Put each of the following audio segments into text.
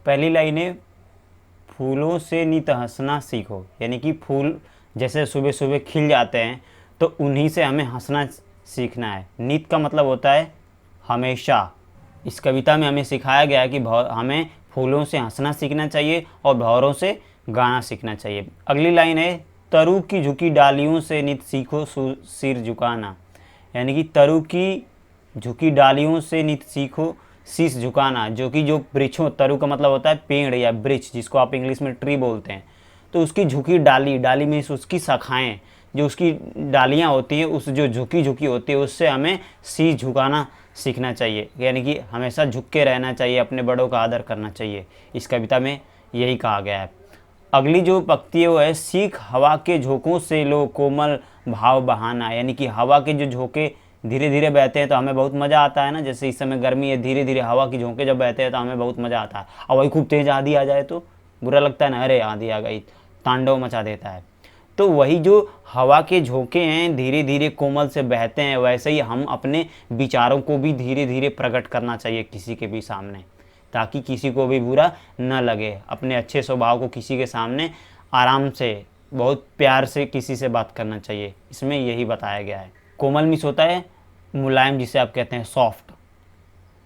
पहली लाइन है, फूलों से नित हंसना सीखो, यानी कि फूल जैसे सुबह सुबह खिल जाते हैं तो उन्हीं से हमें हंसना सीखना है। नित का मतलब होता है हमेशा। इस कविता में हमें सिखाया गया है कि हमें फूलों से हंसना सीखना चाहिए और भंवरों से गाना सीखना चाहिए। अगली लाइन है, तरु की झुकी डालियों से नित सीखो सिर झुकाना, यानी कि तरु की झुकी डालियों से नित सीखो शीश झुकाना, जो कि जो वृक्षों, तरु का मतलब होता है पेड़ या वृक्ष, जिसको आप इंग्लिश में ट्री बोलते हैं। तो उसकी झुकी डाली, डाली में उसकी शाखाएं, जो उसकी डालियां होती हैं, उस जो झुकी झुकी होती है उससे हमें शीश झुकाना सीखना चाहिए, यानी कि हमेशा झुक के रहना चाहिए, अपने बड़ों का आदर करना चाहिए। इस कविता में यही कहा गया है। अगली जो पंक्ति है वो है, सीख हवा के झोंकों से लो कोमल भाव बहाना, यानी कि हवा के जो झोंके धीरे धीरे बहते हैं तो हमें बहुत मज़ा आता है ना। जैसे इस समय गर्मी है, धीरे धीरे हवा की झोंके जब बहते हैं तो हमें बहुत मज़ा आता है। और वही खूब तेज़ आंधी आ जाए तो बुरा लगता है ना, अरे आंधी आ गई, तांडव मचा देता है। तो वही जो हवा के झोंके हैं धीरे धीरे कोमल से बहते हैं, वैसे ही हम अपने विचारों को भी धीरे धीरे प्रकट करना चाहिए किसी के भी सामने, ताकि किसी को भी बुरा न लगे। अपने अच्छे स्वभाव को किसी के सामने आराम से, बहुत प्यार से किसी से बात करना चाहिए। इसमें यही बताया गया है। कोमल मीन्स होता है मुलायम, जिसे आप कहते हैं सॉफ्ट।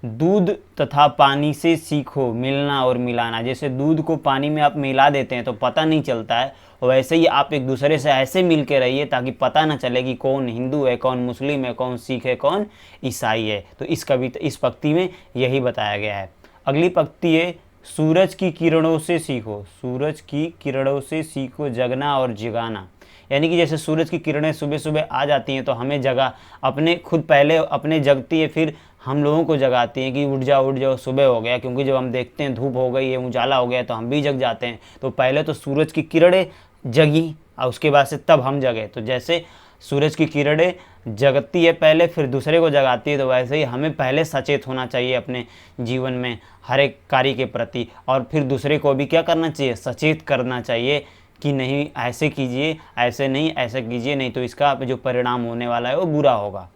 दूध तथा पानी से सीखो मिलना और मिलाना, जैसे दूध को पानी में आप मिला देते हैं तो पता नहीं चलता है, वैसे ही आप एक दूसरे से ऐसे मिल के रहिए ताकि पता न चले कि कौन हिंदू है, कौन मुस्लिम है, कौन सिख है, कौन ईसाई है। तो इस पंक्ति में यही बताया गया है। अगली पंक्ति है, सूरज की किरणों से सीखो, सूरज की किरणों से सीखो जगना और जगाना, यानी कि जैसे सूरज की किरणें सुबह सुबह आ जाती हैं तो हमें जगा, अपने खुद पहले अपने जगती है, फिर हम लोगों को जगाती हैं कि उठ जाओ सुबह हो गया। क्योंकि जब हम देखते हैं धूप हो गई है, उजाला हो गया तो हम भी जग जाते हैं। तो पहले तो सूरज की किरणें जगी और उसके बाद से तब हम जगे। तो जैसे सूरज की किरणें जगती है पहले, फिर दूसरे को जगाती है, तो वैसे ही हमें पहले सचेत होना चाहिए अपने जीवन में हर एक कार्य के प्रति, और फिर दूसरे को भी क्या करना चाहिए, सचेत करना चाहिए कि नहीं ऐसे कीजिए, ऐसे नहीं, ऐसे कीजिए, नहीं तो इसका जो परिणाम होने वाला है वो बुरा होगा।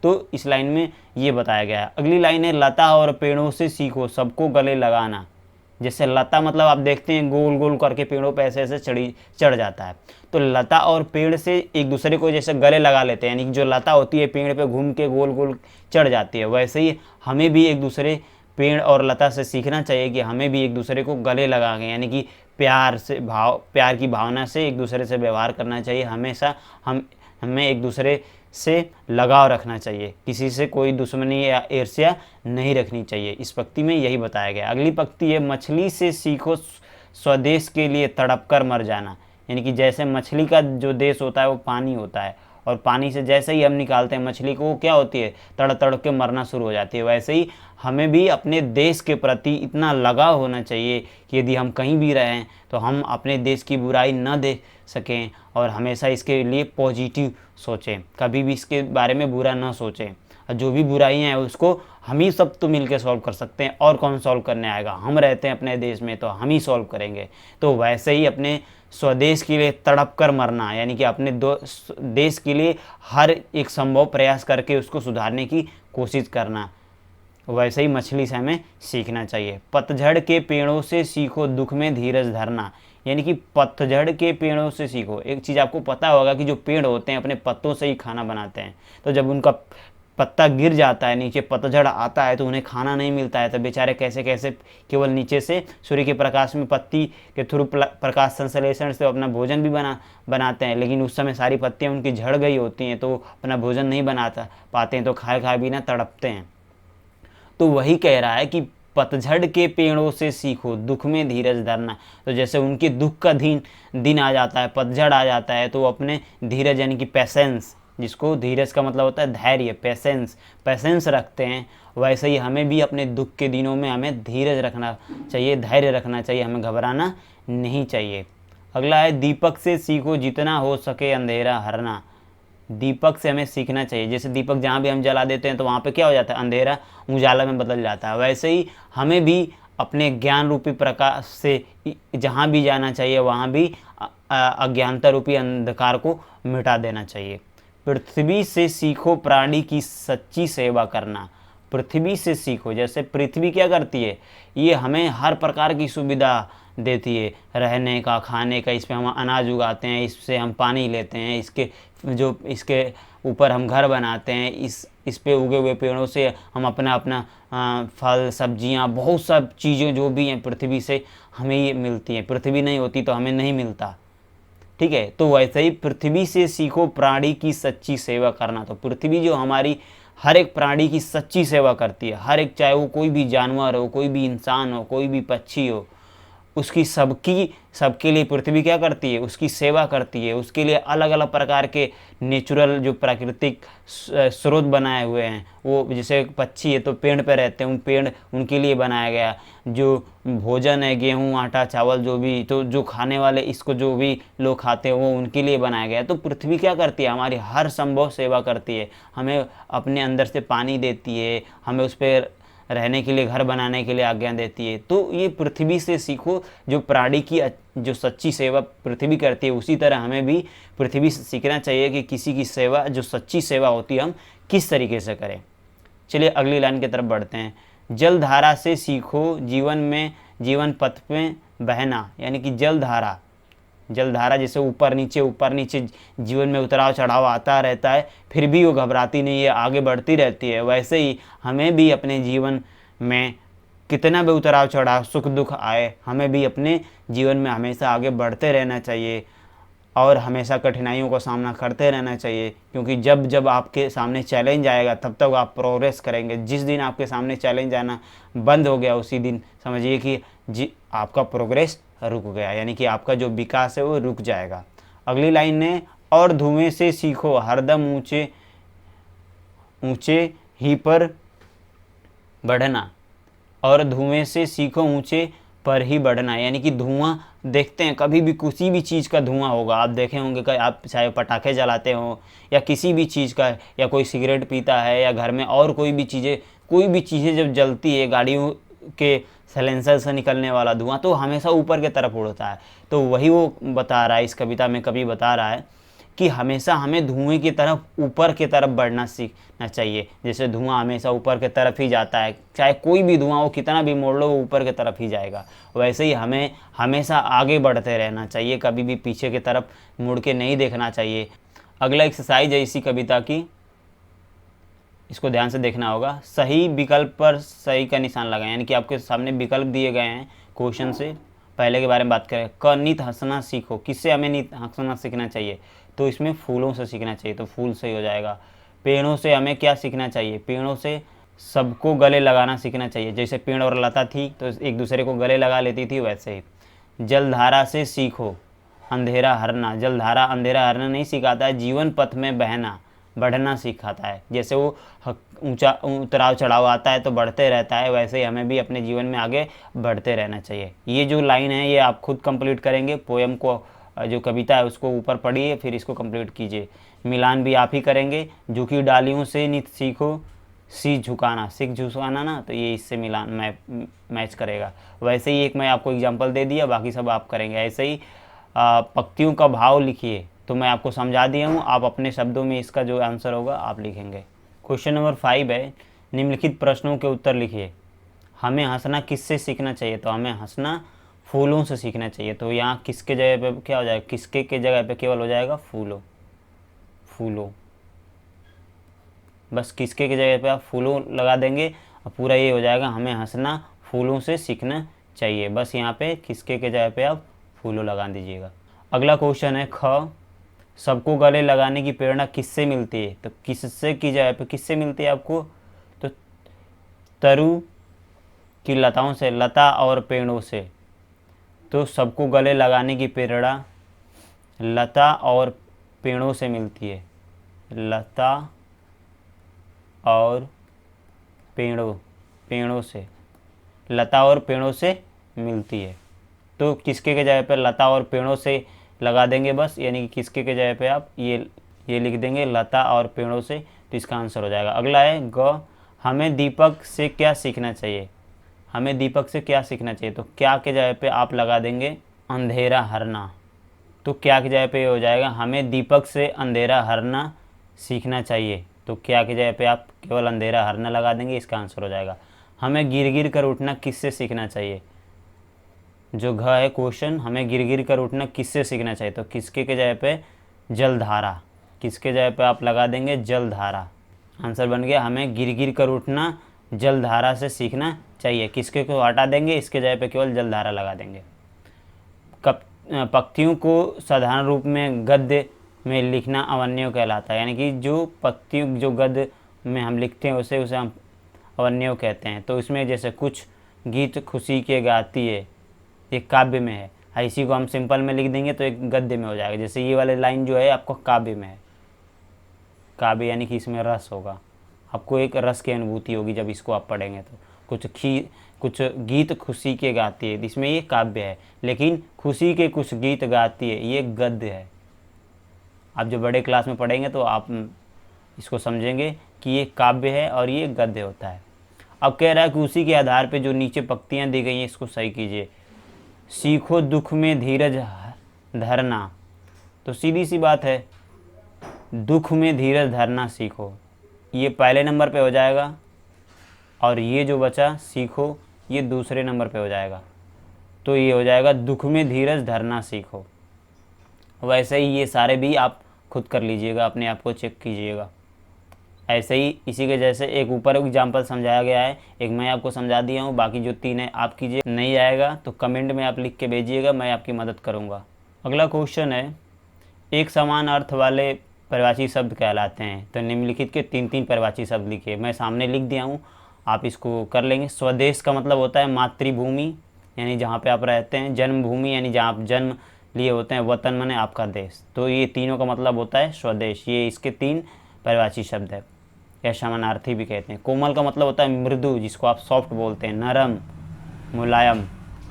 तो इस लाइन में ये बताया गया है। अगली लाइन है, लता और पेड़ों से सीखो सबको गले लगाना, जैसे लता मतलब आप देखते हैं गोल गोल करके पेड़ों पे ऐसे ऐसे चढ़ जाता है। तो लता और पेड़ से एक दूसरे को जैसे गले लगा लेते हैं, यानी कि जो लता होती है पेड़ पे घूम के गोल गोल चढ़ जाती है, वैसे ही हमें भी एक दूसरे पेड़ और लता से सीखना चाहिए कि हमें भी एक दूसरे को गले लगा के, यानी कि प्यार की भावना से एक दूसरे से व्यवहार करना चाहिए। हमेशा हमें एक दूसरे से लगाव रखना चाहिए, किसी से कोई दुश्मनी या ईर्ष्या नहीं रखनी चाहिए। इस पंक्ति में यही बताया गया। अगली पंक्ति है, मछली से सीखो स्वदेश के लिए तड़प कर मर जाना, यानी कि जैसे मछली का जो देश होता है वो पानी होता है, और पानी से जैसे ही हम निकालते हैं मछली को, वो क्या होती है, तड़ तड़ के मरना शुरू हो जाती है। वैसे ही हमें भी अपने देश के प्रति इतना लगाव होना चाहिए कि यदि हम कहीं भी रहें तो हम अपने देश की बुराई न देख सकें और हमेशा इसके लिए पॉजिटिव सोचें, कभी भी इसके बारे में बुरा न सोचें। और जो भी बुराइयां हैं उसको हम ही सब तो मिलकर सॉल्व कर सकते हैं, और कौन सॉल्व करने आएगा, हम रहते हैं अपने देश में तो हम ही सॉल्व करेंगे। तो वैसे ही अपने स्वदेश के लिए तड़प कर मरना, यानी कि अपने देश के लिए हर एक संभव प्रयास करके उसको सुधारने की कोशिश करना, वैसे ही मछली से हमें सीखना चाहिए। पतझड़ के पेड़ों से सीखो दुख में धीरज धरना, यानी कि पतझड़ के पेड़ों से सीखो। एक चीज़ आपको पता होगा कि जो पेड़ होते हैं अपने पत्तों से ही खाना बनाते हैं, तो जब उनका पत्ता गिर जाता है, नीचे पतझड़ आता है तो उन्हें खाना नहीं मिलता है, तो बेचारे कैसे कैसे केवल नीचे से सूर्य के प्रकाश में पत्ती के थ्रू प्रकाश संश्लेषण से अपना भोजन भी बनाते हैं, लेकिन उस समय सारी पत्तियाँ उनकी झड़ गई होती हैं तो अपना भोजन नहीं बनाता पाते हैं, तो खाए खाए भी ना तड़पते हैं। तो वही कह रहा है कि पतझड़ के पेड़ों से सीखो दुख में धीरज धरना। तो जैसे उनके दुख का दिन आ जाता है, पतझड़ आ जाता है, तो अपने धीरज यानी कि पेशेंस, जिसको धीरज का मतलब होता है धैर्य, पेशेंस रखते हैं, वैसे ही हमें भी अपने दुख के दिनों में हमें धीरज रखना चाहिए, धैर्य रखना चाहिए, हमें घबराना नहीं चाहिए। अगला है, दीपक से सीखो जितना हो सके अंधेरा हरना। दीपक से हमें सीखना चाहिए, जैसे दीपक जहाँ भी हम जला देते हैं तो वहाँ पे क्या हो जाता है, अंधेरा उजाला में बदल जाता है। वैसे ही हमें भी अपने ज्ञान रूपी प्रकाश से जहाँ भी जाना चाहिए वहाँ भी अज्ञानता रूपी अंधकार को मिटा देना चाहिए। पृथ्वी से सीखो प्राणी की सच्ची सेवा करना। पृथ्वी से सीखो। जैसे पृथ्वी क्या करती है, ये हमें हर प्रकार की सुविधा देती है, रहने का, खाने का, इस पे हम अनाज उगाते हैं, इससे हम पानी लेते हैं, इसके ऊपर हम घर बनाते हैं, इस पे उगे हुए पेड़ों से हम अपना फल सब्जियां, बहुत सब चीज़ें जो भी हैं पृथ्वी से हमें ये मिलती हैं। पृथ्वी नहीं होती तो हमें नहीं मिलता। ठीक है, तो वैसे ही पृथ्वी से सीखो प्राणी की सच्ची सेवा करना। तो पृथ्वी जो हमारी हर एक प्राणी की सच्ची सेवा करती है, हर एक, चाहे वो कोई भी जानवर हो, कोई भी इंसान हो, कोई भी पक्षी हो, उसकी सबके लिए पृथ्वी क्या करती है, उसकी सेवा करती है। उसके लिए अलग अलग प्रकार के नेचुरल जो प्राकृतिक स्रोत बनाए हुए हैं, वो जैसे पक्षी है तो पेड़ पे रहते हैं, उन पेड़ उनके लिए बनाया गया। जो भोजन है, गेहूँ आटा चावल जो भी, तो जो खाने वाले इसको जो भी लोग खाते हैं वो उनके लिए बनाया गया। तो पृथ्वी क्या करती है, हमारी हर संभव सेवा करती है। हमें अपने अंदर से पानी देती है, हमें उस पर रहने के लिए, घर बनाने के लिए आज्ञा देती है। तो ये पृथ्वी से सीखो, जो प्राणी की जो सच्ची सेवा पृथ्वी करती है, उसी तरह हमें भी पृथ्वी से सीखना चाहिए कि किसी की सेवा, जो सच्ची सेवा होती है, हम किस तरीके से करें। चलिए अगली लाइन की तरफ बढ़ते हैं। जलधारा से सीखो जीवन पथ में बहना, यानी कि जलधारा जैसे ऊपर नीचे जीवन में उतराव चढ़ाव आता रहता है, फिर भी वो घबराती नहीं है, आगे बढ़ती रहती है। वैसे ही हमें भी अपने जीवन में कितना भी उतराव चढ़ाव सुख दुख आए, हमें भी अपने जीवन में हमेशा आगे बढ़ते रहना चाहिए और हमेशा कठिनाइयों का सामना करते रहना चाहिए। क्योंकि जब जब आपके सामने चैलेंज आएगा तब तक आप प्रोग्रेस करेंगे। जिस दिन आपके सामने चैलेंज आना बंद हो गया, उसी दिन समझिए कि आपका प्रोग्रेस रुक गया, यानी कि आपका जो विकास है वो रुक जाएगा। अगली लाइन है, और धुएं से सीखो हरदम ऊंचे ही पर बढ़ना। और धुएं से सीखो ऊंचे पर ही बढ़ना, यानी कि धुआं देखते हैं, कभी भी किसी भी चीज़ का धुआं होगा, आप देखे होंगे कि आप चाहे पटाखे जलाते हो या किसी भी चीज़ का, या कोई सिगरेट पीता है, या घर में और कोई भी चीज़ें जब जलती है, गाड़ियों के साइलेंसर से निकलने वाला धुआं, तो हमेशा ऊपर की तरफ उड़ता है। तो वही वो बता रहा है, इस कविता में कवि बता रहा है कि हमेशा हमें धुएं की तरफ, ऊपर की तरफ बढ़ना सीखना चाहिए। जैसे धुआं हमेशा ऊपर की तरफ ही जाता है, चाहे कोई भी धुआं हो, कितना भी मोड़ लो, वो ऊपर की तरफ ही जाएगा। वैसे ही हमें हमेशा आगे बढ़ते रहना चाहिए, कभी भी पीछे की तरफ मुड़ के नहीं देखना चाहिए। अगला एक्सरसाइज है इसी कविता की, इसको ध्यान से देखना होगा। सही विकल्प पर सही का निशान लगाएं, यानी कि आपके सामने विकल्प दिए गए हैं क्वेश्चन से। पहले के बारे में बात करें, क नित हंसना सीखो, किससे हमें नित हंसना सीखना चाहिए, तो इसमें फूलों से सीखना चाहिए, तो फूल सही हो जाएगा। पेड़ों से हमें क्या सीखना चाहिए, पेड़ों से सबको गले लगाना सीखना चाहिए। जैसे पेड़ और लता थी तो एक दूसरे को गले लगा लेती थी, वैसे ही। जलधारा से सीखो अंधेरा हरना, जलधारा अंधेरा हरना नहीं सिखाता है, जीवन पथ में बहना बढ़ना सिखाता है। जैसे वो ऊंचा उतराव चढ़ाव आता है तो बढ़ते रहता है, वैसे ही हमें भी अपने जीवन में आगे बढ़ते रहना चाहिए। ये जो लाइन है ये आप खुद कंप्लीट करेंगे, पोएम को, जो कविता है उसको ऊपर पढ़िए, फिर इसको कंप्लीट कीजिए। मिलान भी आप ही करेंगे। झुकी डालियों से नित सीखो शीश झुकाना ना, तो ये इससे मिलान मैच करेगा। वैसे ही एक मैं आपको एग्जाम्पल दे दिया, बाकी सब आप करेंगे। ऐसे ही पंक्तियों का भाव लिखिए, तो मैं आपको समझा दिया हूँ, आप अपने शब्दों में इसका जो आंसर होगा आप लिखेंगे। क्वेश्चन नंबर 5 है, निम्नलिखित प्रश्नों के उत्तर लिखिए। हमें हंसना किससे सीखना चाहिए, तो हमें हंसना फूलों से सीखना चाहिए। तो यहाँ किसके जगह पे क्या हो जाएगा, किसके के जगह पे केवल हो जाएगा फूलों। बस किसके की जगह पे आप फूलों लगा देंगे और पूरा ये हो जाएगा, हमें हंसना फूलों से सीखना चाहिए। बस यहाँ पे किसके के जगह पे आप फूलों लगा दीजिएगा। अगला क्वेश्चन है, ख सबको गले लगाने की प्रेरणा किससे मिलती है, तो किससे की जगह पे किससे मिलती है आपको, तो तरु की लताओं से, लता और पेड़ों से। तो सबको गले लगाने की प्रेरणा लता और पेड़ों से मिलती है, लता और पेड़ों से, लता और पेड़ों से मिलती है। तो किसके के जगह पे लता और पेड़ों से लगा देंगे बस, यानी कि किसके के जगह पे आप ये लिख देंगे, लता और पेड़ों से, तो इसका आंसर हो जाएगा। अगला है ग हमें दीपक से क्या सीखना चाहिए, हमें दीपक से क्या सीखना चाहिए, तो क्या के जगह पे आप लगा देंगे अंधेरा हरना। तो क्या की जगह पे हो जाएगा, हमें दीपक से अंधेरा हरना सीखना चाहिए। तो क्या की जगह पे आप केवल अंधेरा हरना लगा देंगे, इसका आंसर हो जाएगा। हमें गिर गिर कर उठना किससे सीखना चाहिए? जो घ है क्वेश्चन, हमें गिर गिर कर उठना किससे सीखना चाहिए, तो किसके के जगह पे जलधारा, किसके जगह पे आप लगा देंगे जलधारा। आंसर बन गया हमें गिर गिर कर उठना जलधारा से सीखना चाहिए। किसके को हटा देंगे, इसके जगह पे केवल जलधारा लगा देंगे। पंक्तियों को साधारण रूप में गद्य में लिखना अवन्य कहलाता है, यानी कि जो पंक्तियों जो गद्य में हम लिखते हैं उसे हम अवन्य कहते हैं। तो इसमें जैसे कुछ गीत खुशी के गाती है, ये काव्य में है, इसी को हम सिंपल में लिख देंगे तो एक गद्य में हो जाएगा। जैसे ये वाले लाइन जो है आपको काव्य में है, काव्य यानी कि इसमें रस होगा, आपको एक रस की अनुभूति होगी जब इसको आप पढ़ेंगे। तो कुछ गीत खुशी के गाती है, इसमें ये काव्य है, लेकिन खुशी के कुछ गीत गाती है ये गद्य है। आप जो बड़े क्लास में पढ़ेंगे तो आप इसको समझेंगे कि ये काव्य है और ये गद्य होता है। अब कह रहा है कि उसी के आधार पे जो नीचे पंक्तियाँ दी गई हैं इसको सही कीजिए। सीखो दुख में धीरज धरना, तो सीधी सी बात है, दुख में धीरज धरना सीखो, ये पहले नंबर पे हो जाएगा, और ये जो बचा सीखो ये दूसरे नंबर पे हो जाएगा। तो ये हो जाएगा दुख में धीरज धरना सीखो। वैसे ही ये सारे भी आप खुद कर लीजिएगा, अपने आप को चेक कीजिएगा। ऐसे ही इसी के जैसे एक ऊपर एग्जाम्पल समझाया गया है, एक मैं आपको समझा दिया हूँ, बाकी जो 3 है आप कीजिए। नहीं आएगा तो कमेंट में आप लिख के भेजिएगा, मैं आपकी मदद करूँगा। अगला क्वेश्चन है, एक समान अर्थ वाले परिभाषी शब्द कहलाते हैं। तो निम्नलिखित के 3 परिभाषी शब्द लिखिए। मैं सामने लिख दिया हूँ, आप इसको कर लेंगे। स्वदेश का मतलब होता है मातृभूमि, यानी जहाँ पे आप रहते हैं। जन्मभूमि यानी जहाँ आप जन्म लिए होते हैं। वतन माने आपका देश। तो ये तीनों का मतलब होता है स्वदेश। ये इसके 3 परिभाषी शब्द है, या समानार्थी भी कहते हैं। कोमल का मतलब होता है मृदु, जिसको आप सॉफ्ट बोलते हैं। नरम, मुलायम।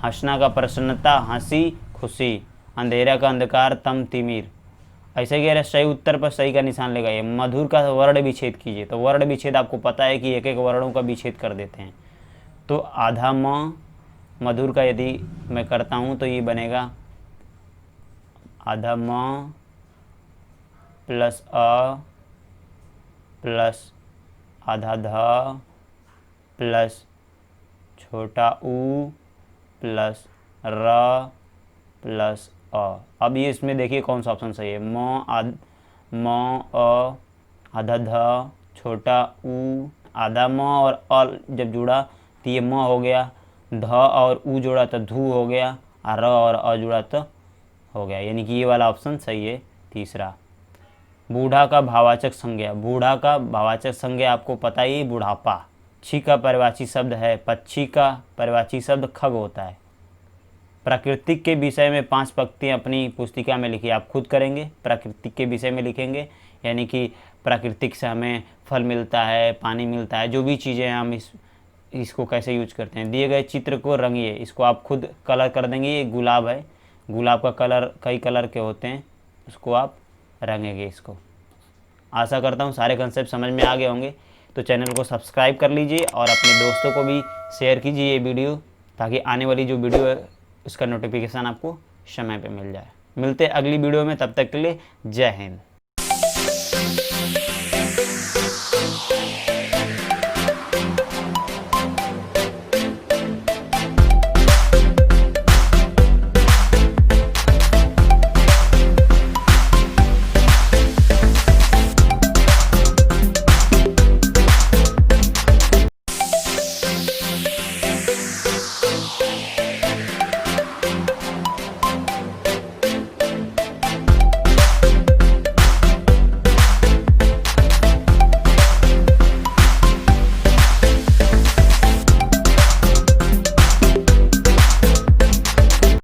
हंसना का प्रसन्नता, हंसी, खुशी। अंधेरा का अंधकार, तम तिमिर। ऐसे कह रहे सही उत्तर पर सही का निशान लगाइए। मधुर का वर्ण विच्छेद कीजिए। तो वर्ण विच्छेद आपको पता है कि एक एक वर्णों का विच्छेद कर देते हैं। तो आधा म मधुर का यदि मैं करता हूँ तो ये बनेगा आधा म प्लस अ प्लस आधा ध प्लस छोटा ऊ प्लस र प्लस अ। अब ये इसमें देखिए कौन सा ऑप्शन सही है। म अ आधा ध छोटा ऊ आधा म और अ जब जुड़ा तो ये म हो गया, ध और ऊ जोड़ा तो धू हो गया, और र और अ जुड़ा तो हो गया, यानी कि ये वाला ऑप्शन सही है तीसरा। बूढ़ा का भावाचक संज्ञा। बूढ़ा का भावाचक संज्ञा आपको पता ही, बुढ़ापा। पक्षी का परिभाषी शब्द है, पक्षी का परिभाषी शब्द खग होता है। प्राकृतिक के विषय में 5 पंक्तियाँ अपनी पुस्तिका में लिखिए। आप खुद करेंगे, प्राकृतिक के विषय में लिखेंगे, यानी कि प्राकृतिक से हमें फल मिलता है, पानी मिलता है, जो भी चीज़ें हैं हम इसको कैसे यूज करते हैं। दिए गए चित्र को रंगिए। इसको आप खुद कलर कर देंगे। ये गुलाब है, गुलाब का कलर कई कलर के होते हैं, उसको आप रंगेंगे इसको। आशा करता हूँ सारे कंसेप्ट समझ में आ गए होंगे। तो चैनल को सब्सक्राइब कर लीजिए और अपने दोस्तों को भी शेयर कीजिए ये वीडियो, ताकि आने वाली जो वीडियो है उसका नोटिफिकेशन आपको समय पे मिल जाए। मिलते हैं अगली वीडियो में, तब तक के लिए जय हिंद।